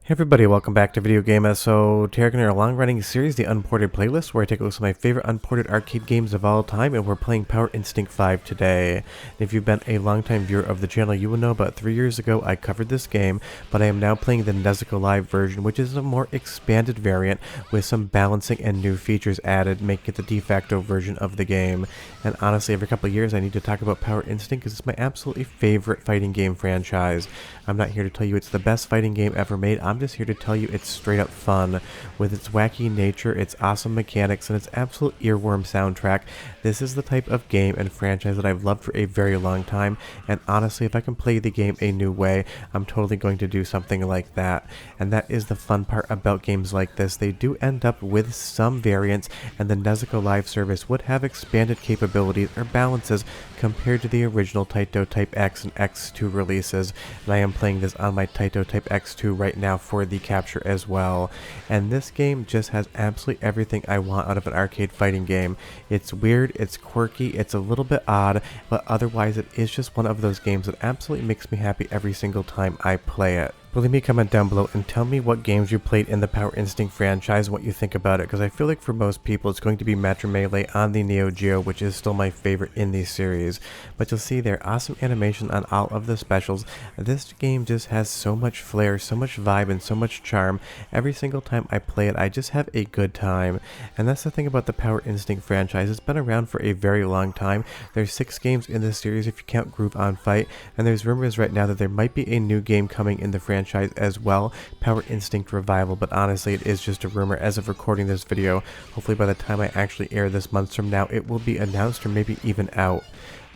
Hey everybody, welcome back to Video Gamer. So, taking our long-running series, the Unported Playlist, where I take a look at my favorite unported arcade games of all time, and we're playing Power Instinct 5 today. And if you've been a long-time viewer of the channel, you will know about 3 years ago I covered this game, but I am now playing the Nezuko Live version, which is a more expanded variant with some balancing and new features added, making it the de facto version of the game. And honestly, every couple of years I need to talk about Power Instinct because it's my absolutely favorite fighting game franchise. I'm not here to tell you it's the best fighting game ever made. I'm just here to tell you it's straight up fun. With its wacky nature, its awesome mechanics, and its absolute earworm soundtrack, this is the type of game and franchise that I've loved for a very long time, and honestly, if I can play the game a new way, I'm totally going to do something like that. And that is the fun part about games like this. They do end up with some variants, and the Nezuko Live service would have expanded capabilities or balances compared to the original Taito Type X and X2 releases, and I am playing this on my Taito Type X2 right now for the capture as well. And this game just has absolutely everything I want out of an arcade fighting game. It's weird, it's quirky, it's a little bit odd, but otherwise it is just one of those games that absolutely makes me happy every single time I play it. But leave me a comment down below and tell me what games you played in the Power Instinct franchise and what you think about it, because I feel like for most people it's going to be Matrimelee on the Neo Geo, which is still my favorite in the series. But you'll see there, awesome animation on all of the specials. This game just has so much flair, so much vibe, and so much charm. Every single time I play it, I just have a good time. And that's the thing about the Power Instinct franchise. It's been around for a very long time. There's 6 games in this series if you count Groove on Fight, and there's rumors right now that there might be a new game coming in the franchise as well, Power Instinct Revival, but honestly it is just a rumor as of recording this video. Hopefully by the time I actually air this months from now it will be announced or maybe even out.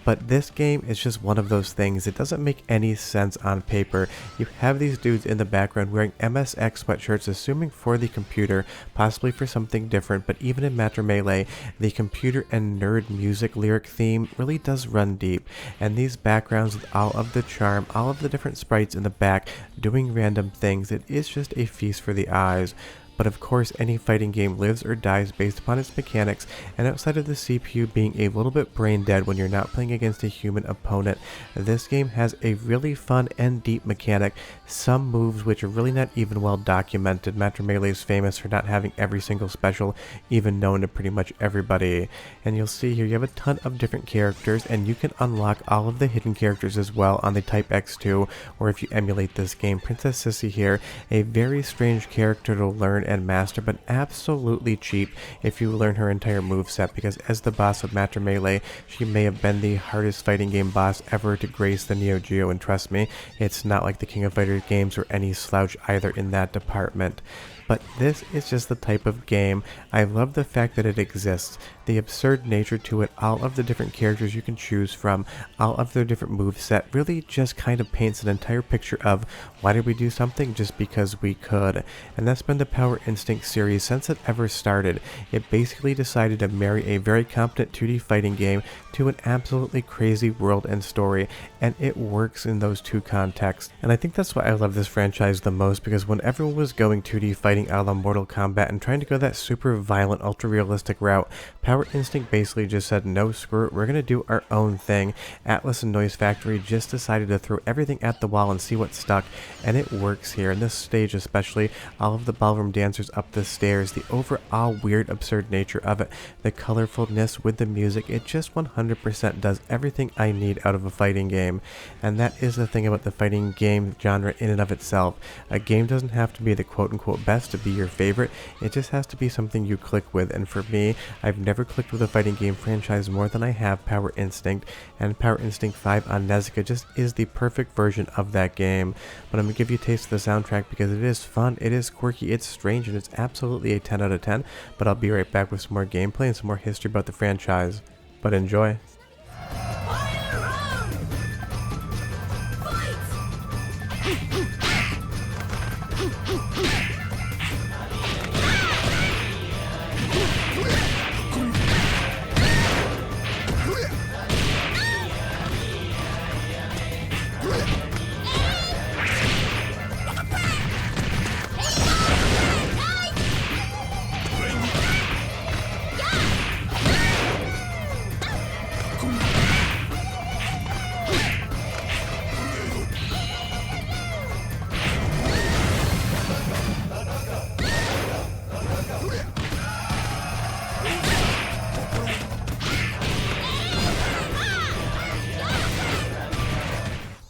But this game is just one of those things. It doesn't make any sense on paper. You have these dudes in the background wearing MSX sweatshirts, assuming for the computer, possibly for something different, but even in Matrimelee, the computer and nerd music lyric theme really does run deep. And these backgrounds with all of the charm, all of the different sprites in the back, doing random things, it is just a feast for the eyes. But of course, any fighting game lives or dies based upon its mechanics, and outside of the CPU being a little bit brain dead when you're not playing against a human opponent, this game has a really fun and deep mechanic, some moves which are really not even well documented. Matrimelee is famous for not having every single special even known to pretty much everybody. And you'll see here you have a ton of different characters, and you can unlock all of the hidden characters as well on the Type X2, or if you emulate this game. Princess Sissy here, a very strange character to learn and master, but absolutely cheap if you learn her entire moveset, because as the boss of Matrimelee, she may have been the hardest fighting game boss ever to grace the Neo Geo, and trust me, it's not like the King of Fighters games or any slouch either in that department. But this is just the type of game. I love the fact that it exists, the absurd nature to it, all of the different characters you can choose from, all of their different moveset really just kind of paints an entire picture of why did we do something just because we could. And that's been the Power Instinct series since it ever started. It basically decided to marry a very competent 2D fighting game to an absolutely crazy world and story, and it works in those two contexts. And I think that's why I love this franchise the most, because when everyone was going 2D fighting a la Mortal Kombat and trying to go that super violent, ultra realistic route, Power Instinct basically just said, no, screw it, we're gonna do our own thing. Atlus and Noise Factory just decided to throw everything at the wall and see what stuck, and it works here. In this stage especially, all of the ballroom dancers up the stairs, the overall weird, absurd nature of it, the colorfulness with the music, it just 100% does everything I need out of a fighting game. And that is the thing about the fighting game genre in and of itself. A game doesn't have to be the quote-unquote best to be your favorite, it just has to be something you click with. And for me, I've never clicked with a fighting game franchise more than I have Power Instinct, and Power Instinct 5 on Nezuko just is the perfect version of that game. But I'm going to give you a taste of the soundtrack because it is fun, it is quirky, it's strange, and it's absolutely a 10 out of 10, but I'll be right back with some more gameplay and some more history about the franchise. But enjoy.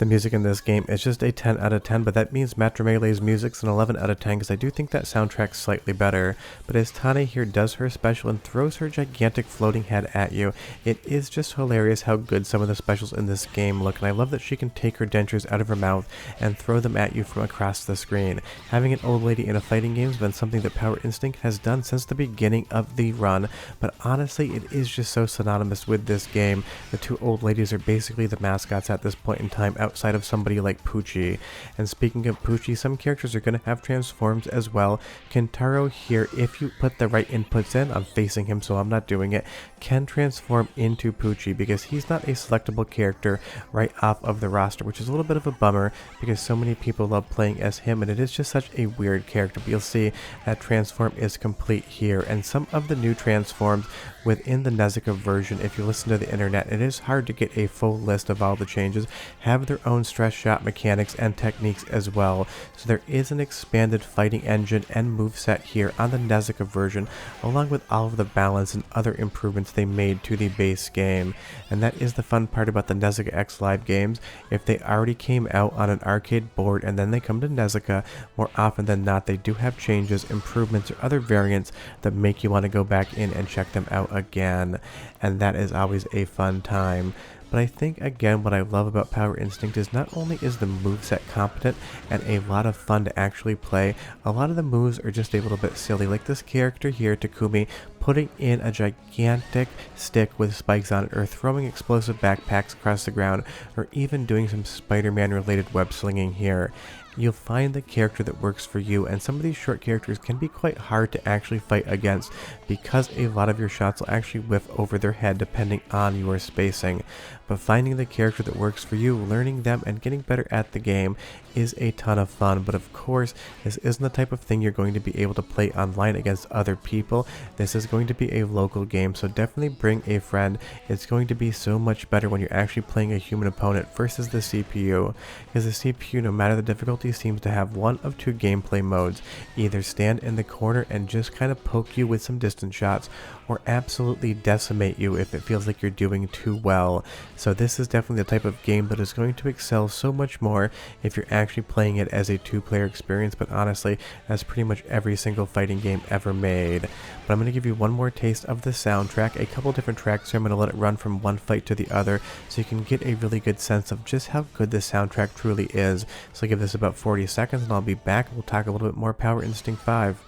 The music in this game is just a 10 out of 10, but that means Matrimelee's music's an 11 out of 10 because I do think that soundtrack's slightly better. But as Tane here does her special and throws her gigantic floating head at you, it is just hilarious how good some of the specials in this game look, and I love that she can take her dentures out of her mouth and throw them at you from across the screen. Having an old lady in a fighting game has been something that Power Instinct has done since the beginning of the run, but honestly it is just so synonymous with this game. The two old ladies are basically the mascots at this point in time outside of somebody like Poochie. And speaking of Poochie, some characters are going to have transforms as well. Kentaro here, if you put the right inputs in, I'm facing him so I'm not doing it, can transform into Poochie because he's not a selectable character right off of the roster, which is a little bit of a bummer because so many people love playing as him and it is just such a weird character. But you'll see that transform is complete here, and some of the new transforms within the Nezuko version, if you listen to the internet, it is hard to get a full list of all the changes, have their own stress shot mechanics and techniques as well. So there is an expanded fighting engine and moveset here on the Nezuko version, along with all of the balance and other improvements they made to the base game. And that is the fun part about the Nezuko X Live games. If they already came out on an arcade board and then they come to Nezuko, more often than not they do have changes, improvements, or other variants that make you want to go back in and check them out again, and that is always a fun time. But I think, again, what I love about Power Instinct is not only is the moveset competent and a lot of fun to actually play, a lot of the moves are just a little bit silly, like this character here, Takumi, putting in a gigantic stick with spikes on it, or throwing explosive backpacks across the ground, or even doing some Spider-Man related web slinging here. You'll find the character that works for you, and some of these short characters can be quite hard to actually fight against because a lot of your shots will actually whiff over their head depending on your spacing. But finding the character that works for you, learning them, and getting better at the game is a ton of fun. But of course, this isn't the type of thing you're going to be able to play online against other people. This is going to be a local game, so definitely bring a friend. It's going to be so much better when you're actually playing a human opponent versus the CPU, because the CPU, no matter the difficulty, seems to have one of two gameplay modes: either stand in the corner and just kind of poke you with some distance shots, or absolutely decimate you if it feels like you're doing too well. So this is definitely the type of game that is going to excel so much more if you're actually playing it as a two-player experience, but honestly, that's pretty much every single fighting game ever made. But I'm going to give you one more taste of the soundtrack, a couple different tracks here. I'm going to let it run from one fight to the other so you can get a really good sense of just how good this soundtrack truly is. So I'll give this about 40 seconds and I'll be back and we'll talk a little bit more Power Instinct 5.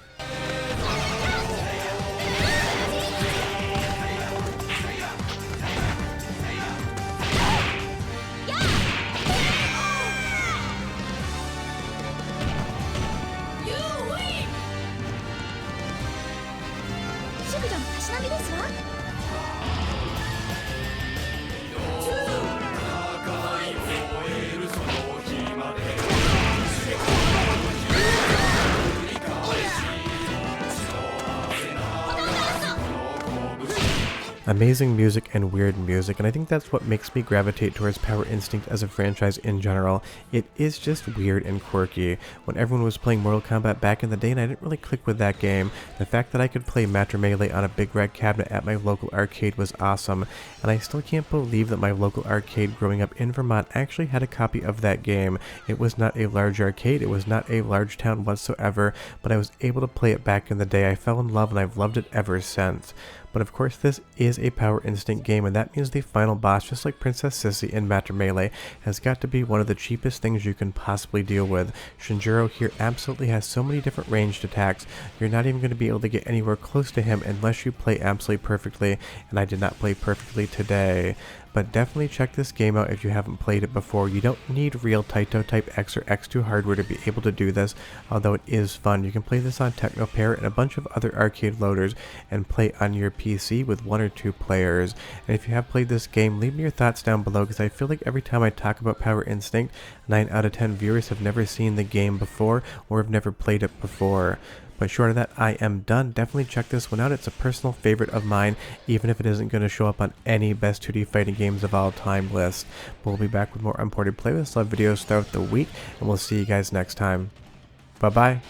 Amazing music and weird music, and I think that's what makes me gravitate towards Power Instinct as a franchise in general. It is just weird and quirky. When everyone was playing Mortal Kombat back in the day and I didn't really click with that game, the fact that I could play Matrimelee on a big red cabinet at my local arcade was awesome, and I still can't believe that my local arcade growing up in Vermont actually had a copy of that game. It was not a large arcade, it was not a large town whatsoever, but I was able to play it back in the day. I fell in love and I've loved it ever since. But of course this is a Power Instinct game, and that means the final boss, just like Princess Sissy in Matrimelee, has got to be one of the cheapest things you can possibly deal with. Shinjiro here absolutely has so many different ranged attacks, you're not even going to be able to get anywhere close to him unless you play absolutely perfectly, and I did not play perfectly today. But definitely check this game out if you haven't played it before. You don't need real Taito Type X or X2 hardware to be able to do this, although it is fun. You can play this on Teknoparrot and a bunch of other arcade loaders and play on your PC with 1 or 2 players. And if you have played this game, leave me your thoughts down below, because I feel like every time I talk about Power Instinct, 9 out of 10 viewers have never seen the game before or have never played it before. But short of that, I am done. Definitely check this one out. It's a personal favorite of mine, even if it isn't going to show up on any best 2D fighting games of all time list. But we'll be back with more imported playlists, live videos throughout the week, and we'll see you guys next time. Bye bye.